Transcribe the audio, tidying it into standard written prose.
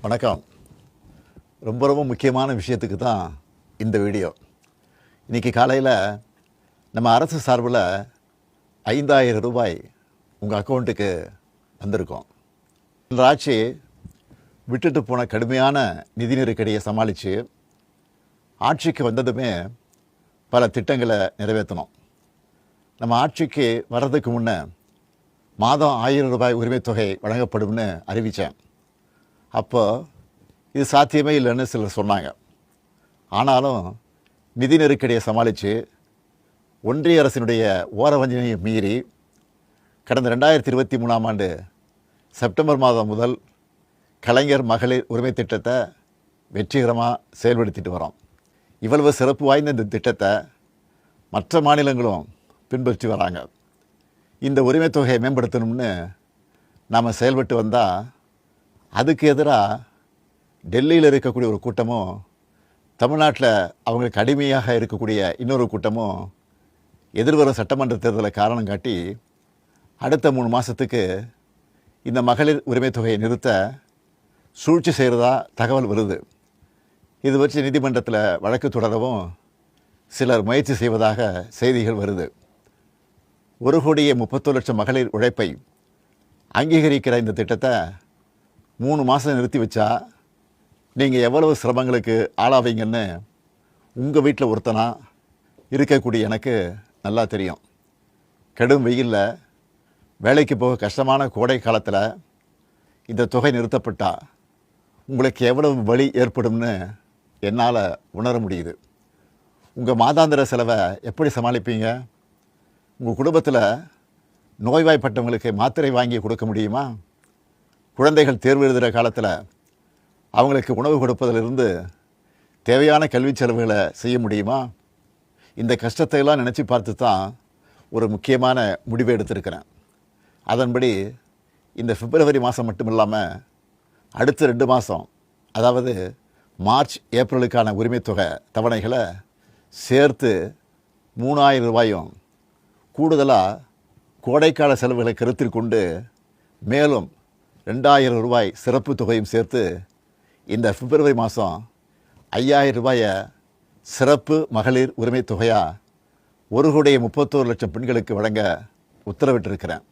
வணக்கம். ரொம்ப முக்கியமான விஷயத்துக்கு தான் இந்த வீடியோ. இன்றைக்கி காலையில் நம்ம அரசு சார்பில் 5000 ரூபாய் உங்கள் அக்கௌண்ட்டுக்கு வந்திருக்கோம். இந்த ஆட்சி விட்டுட்டு போன கடுமையான நிதி நெருக்கடியை சமாளித்து ஆட்சிக்கு வந்ததுமே பல திட்டங்களை நிறைவேற்றணும். நம்ம ஆட்சிக்கு வர்றதுக்கு முன்னே மாதம் 1000 ரூபாய் உரிமைத் தொகை வழங்கப்படும்னு அறிவித்தேன். அப்போ இது சாத்தியமே இல்லைன்னு சிலர் சொன்னாங்க. ஆனாலும் நிதி நெருக்கடியை சமாளித்து ஒன்றிய அரசினுடைய ஓரவஞ்சனையை மீறி கடந்த 2023ஆம் ஆண்டு செப்டம்பர் மாதம் முதல் கலைஞர் மகளிர் உரிமை திட்டத்தை வெற்றிகரமாக செயல்படுத்திட்டு வரோம். இவ்வளவு சிறப்பு வாய்ந்த இந்த திட்டத்தை மற்ற மாநிலங்களும் பின்பற்றி வராங்க. இந்த உரிமைத் தொகையை மேம்படுத்தணும்னு நாம் செயல்பட்டு வந்தால் அதுக்கு எதிராக டெல்லியில் இருக்கக்கூடிய ஒரு கூட்டமும் தமிழ்நாட்டில் அவங்களுக்கு அடிமையாக இருக்கக்கூடிய இன்னொரு கூட்டமும் எதிர்வரும் சட்டமன்ற தேர்தலை காரணம் காட்டி அடுத்த 3 மாதத்துக்கு இந்த மகளிர் உரிமைத் தொகையை நிறுத்த சூழ்ச்சி செய்கிறதா தகவல் வருது. இது வச்சு நீதிமன்றத்தில் வழக்கு தொடரவும் சிலர் முயற்சி செய்வதாக செய்திகள் வருது. 1,31,00,000 மகளிர் உழைப்பை அங்கீகரிக்கிற இந்த திட்டத்தை 3 மாதம் நிறுத்தி வச்சா நீங்கள் எவ்வளவு சிரமங்களுக்கு ஆளாவீங்கன்னு உங்கள் வீட்டில் ஒருத்தனாக இருக்கக்கூடிய எனக்கு நல்லா தெரியும். கடும் வெயிலில் வேலைக்கு போக கஷ்டமான கோடை காலத்தில் இந்த தொகை நிறுத்தப்பட்டால் உங்களுக்கு எவ்வளவு வலி ஏற்படும்னு என்னால் உணர முடியுது. உங்கள் மாதாந்திர செலவை எப்படி சமாளிப்பீங்க? உங்கள் குடும்பத்தில் நோய்வாய்ப்பட்டவங்களுக்கு மாத்திரை வாங்கி கொடுக்க முடியுமா? குழந்தைகள் தேர்வு எழுதுகிற காலத்தில் அவங்களுக்கு உணவு கொடுப்பதிலிருந்து தேவையான கல்வி செலவுகளை செய்ய முடியுமா? இந்த கஷ்டத்தையெல்லாம் நினச்சி பார்த்து தான் ஒரு முக்கியமான முடிவை எடுத்திருக்கிறேன். அதன்படி இந்த பிப்ரவரி மாதம் மட்டும் இல்லாமல் அடுத்த 2 மாதம், அதாவது மார்ச் ஏப்ரலுக்கான உரிமைத் தொகை தவணைகளை சேர்த்து 3000 ரூபாயும் கூடுதலாக கோடைக்கால செலவுகளை கருத்தில் கொண்டு மேலும் 2000 ரூபாய் சிறப்பு தொகையும் சேர்த்து இந்த பிப்ரவரி மாதம் 5000 ரூபாயை சிறப்பு மகளிர் உரிமைத் தொகையாக 1,31,00,000 பெண்களுக்கு வழங்க உத்தரவிட்டிருக்கிறேன்.